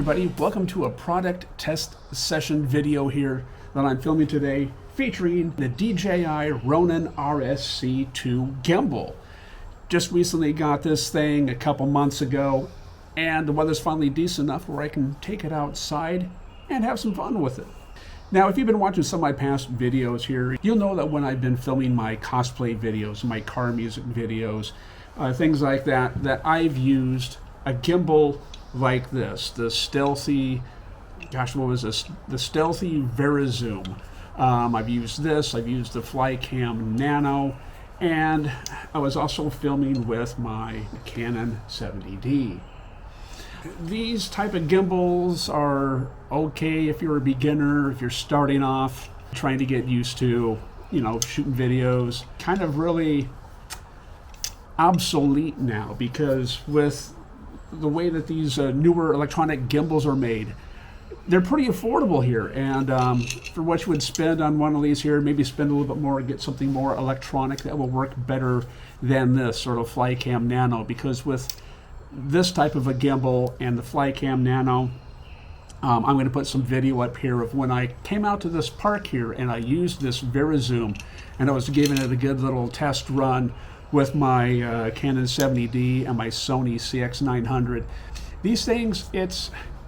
everybody, welcome to a product test session video here that I'm filming today featuring the DJI Ronin RSC2 gimbal. Just recently got this thing a couple months ago and the weather's finally decent enough where I can take it outside and have some fun with it. Now, if you've been watching some of my past videos here, you'll know that when I've been filming my cosplay videos, my car music videos, things like that, that I've used a gimbal like this, the stealthy, gosh, what was this? The stealthy Verizoom. I've used this, I've used the Flycam Nano, and I was also filming with my Canon 70D. These type of gimbals are okay if you're a beginner, if you're starting off, trying to get used to, shooting videos. Kind of really obsolete now because with the way that these newer electronic gimbals are made, they're pretty affordable here. And for what you would spend on one of these here, maybe spend a little bit more and get something more electronic that will work better than this sort of Flycam Nano. Because with this type of a gimbal and the Flycam Nano, I'm going to put some video up here of when I came out to this park here and I used this Verizoom and I was giving it a good little test run with my Canon 70D and my Sony CX900. These things,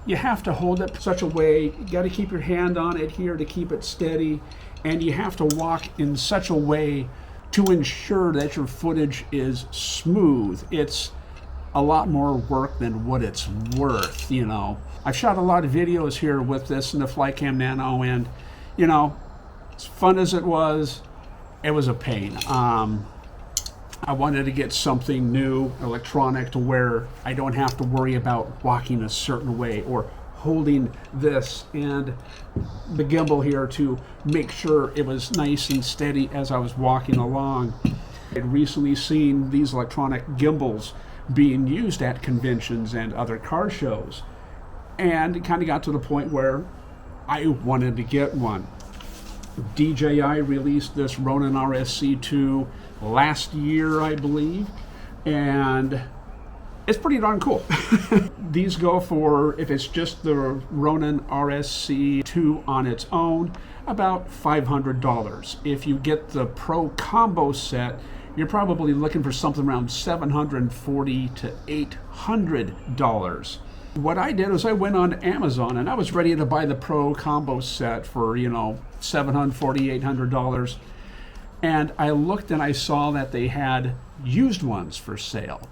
you have to hold it such a way, you got to keep your hand on it here to keep it steady, and you have to walk in such a way to ensure that your footage is smooth. It's a lot more work than what it's worth, I've shot a lot of videos here with this in the Flycam Nano, and, as fun as it was a pain. I wanted to get something new, electronic, to where I don't have to worry about walking a certain way or holding this and the gimbal here to make sure it was nice and steady as I was walking along. I'd recently seen these electronic gimbals being used at conventions and other car shows, and it kind of got to the point where I wanted to get one. DJI released this Ronin RSC2 last year, I believe, and it's pretty darn cool. These go for, if it's just the Ronin RSC2 on its own, about $500. If you get the Pro Combo set, you're probably looking for something around $740 to $800. What I did was I went on Amazon and I was ready to buy the Pro Combo set for, $740, $800. And I looked and I saw that they had used ones for sale.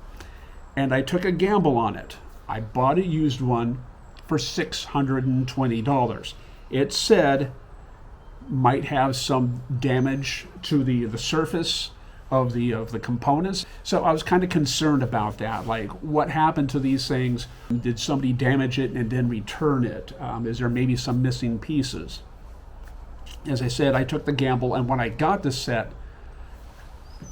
And I took a gamble on it. I bought a used one for $620. It said might have some damage to the surface of the components. So I was kind of concerned about that. Like, what happened to these things? Did somebody damage it and then return it? Is there maybe some missing pieces? As I said, I took the gamble, and when I got the set,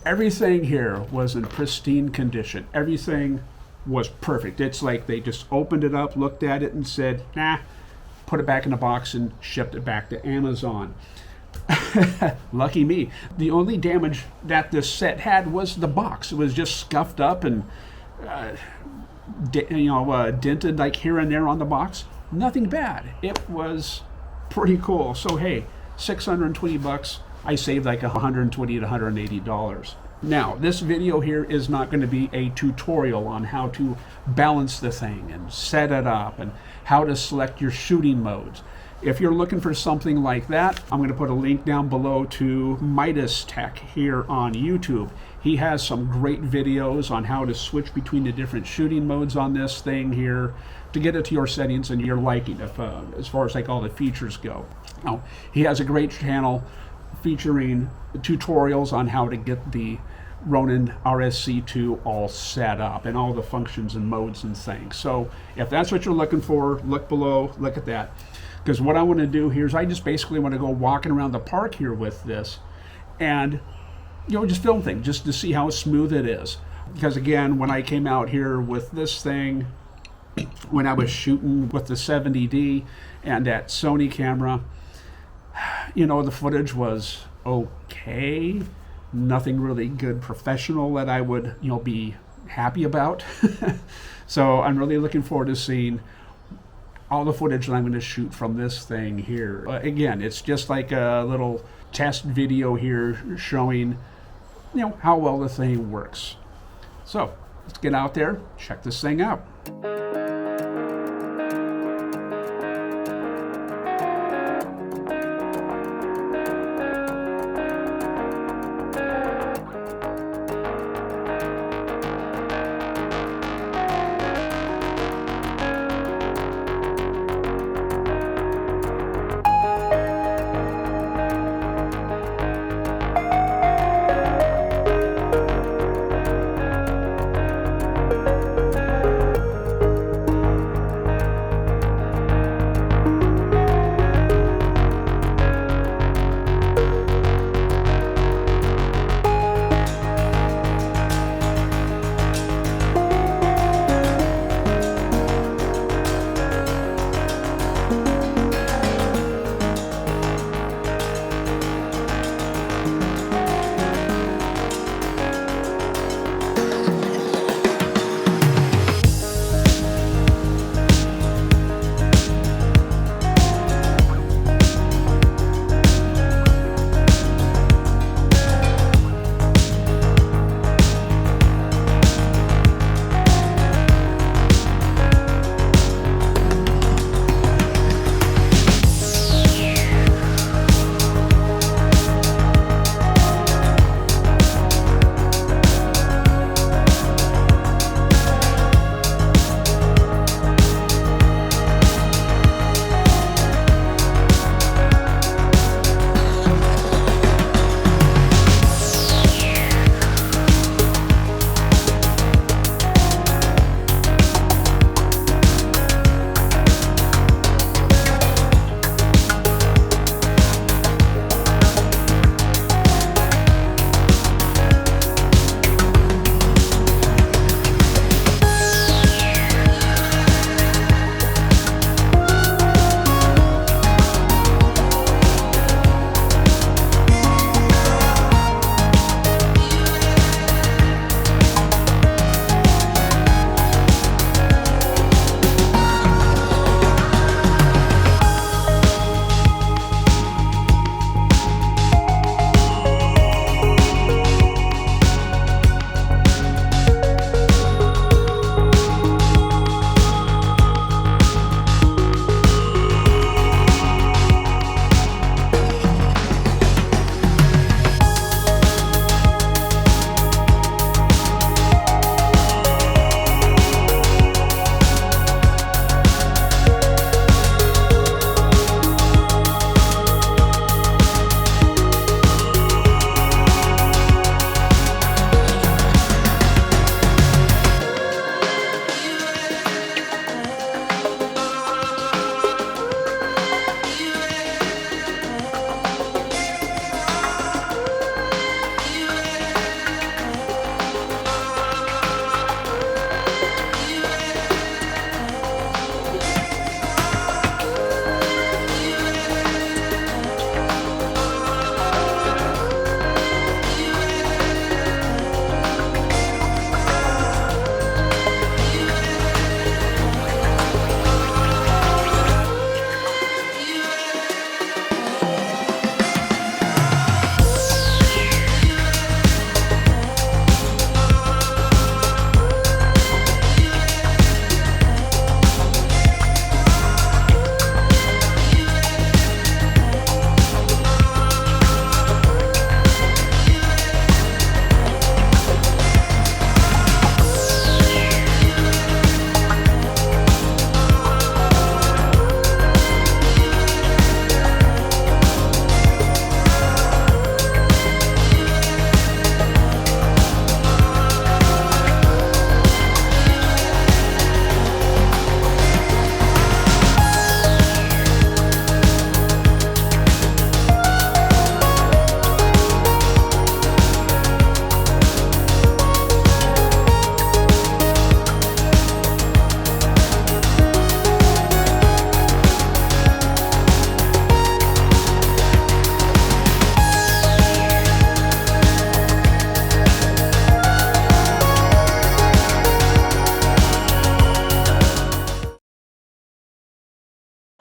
everything here was in pristine condition. Everything was perfect. It's like they just opened it up, looked at it, and said, nah, put it back in the box and shipped it back to Amazon. Lucky me. The only damage that this set had was the box. It was just scuffed up and dented like here and there on the box. Nothing bad. It was pretty cool. So hey, $620, I saved like $120 to $180. Now, this video here is not going to be a tutorial on how to balance the thing and set it up and how to select your shooting modes. If you're looking for something like that, I'm going to put a link down below to Midas Tech here on YouTube. He has some great videos on how to switch between the different shooting modes on this thing here to get it to your settings and your liking, as far as like all the features go. Now, he has a great channel featuring tutorials on how to get the Ronin RSC2 all set up and all the functions and modes and things. So if that's what you're looking for, look below, look at that. Because what I want to do here is I just basically want to go walking around the park here with this and, just film things just to see how smooth it is. Because again, when I came out here with this thing, when I was shooting with the 70D and that Sony camera, the footage was okay. Nothing really good professional that I would, be happy about. So I'm really looking forward to seeing all the footage that I'm going to shoot from this thing here. Again, it's just like a little test video here showing, how well the thing works. So let's get out there, check this thing out.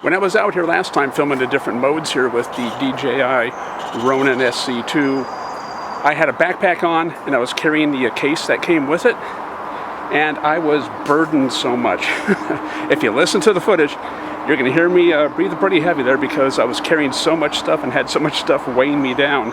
When I was out here last time filming the different modes here with the DJI Ronin RSC2, I had a backpack on and I was carrying the case that came with it, and I was burdened so much. If you listen to the footage, you're going to hear me breathe pretty heavy there because I was carrying so much stuff and had so much stuff weighing me down.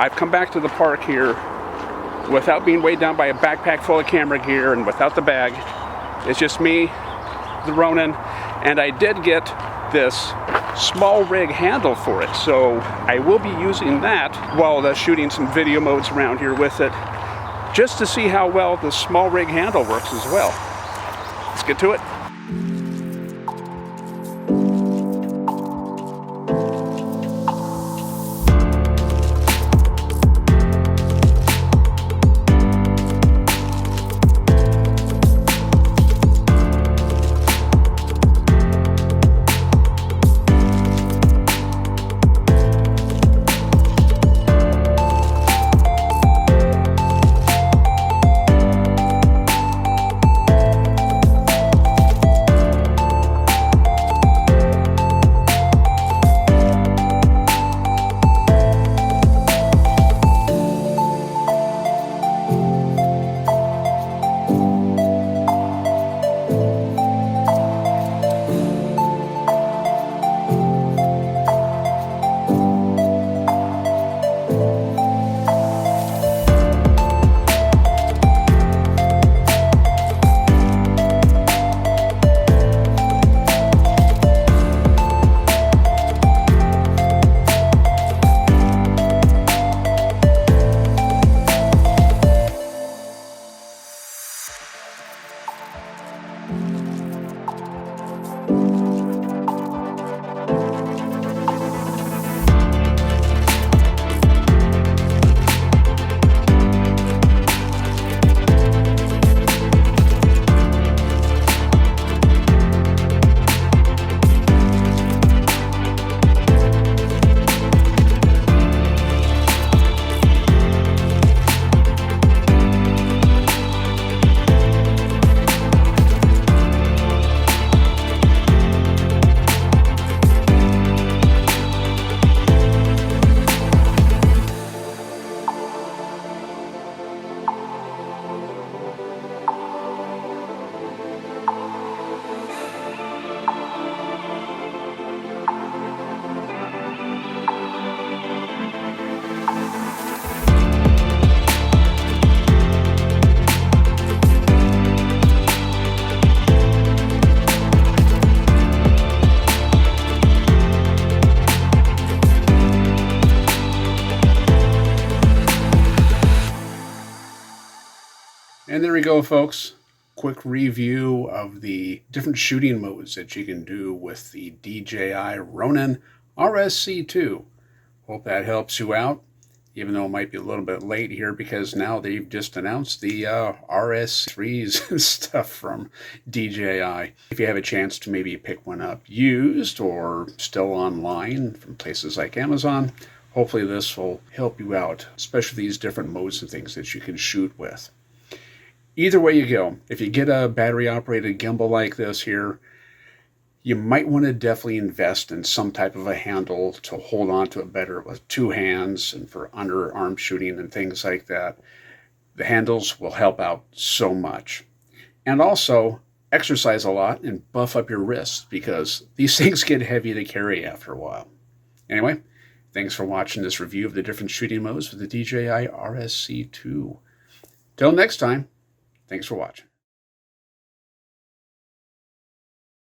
I've come back to the park here without being weighed down by a backpack full of camera gear and without the bag. It's just me, the Ronin, and I did get this small rig handle for it, so I will be using that while shooting some video modes around here with it, just to see how well the small rig handle works as well. Let's get to it. And there we go, folks. Quick review of the different shooting modes that you can do with the DJI Ronin RSC2. Hope that helps you out, even though it might be a little bit late here because now they've just announced the RS3s and stuff from DJI. If you have a chance to maybe pick one up used or still online from places like Amazon, hopefully this will help you out, especially these different modes and things that you can shoot with. Either way you go, if you get a battery-operated gimbal like this here, you might want to definitely invest in some type of a handle to hold on to it better with two hands and for underarm shooting and things like that. The handles will help out so much. And also, exercise a lot and buff up your wrists because these things get heavy to carry after a while. Anyway, thanks for watching this review of the different shooting modes for the DJI RSC2. Till next time. Thanks for watching.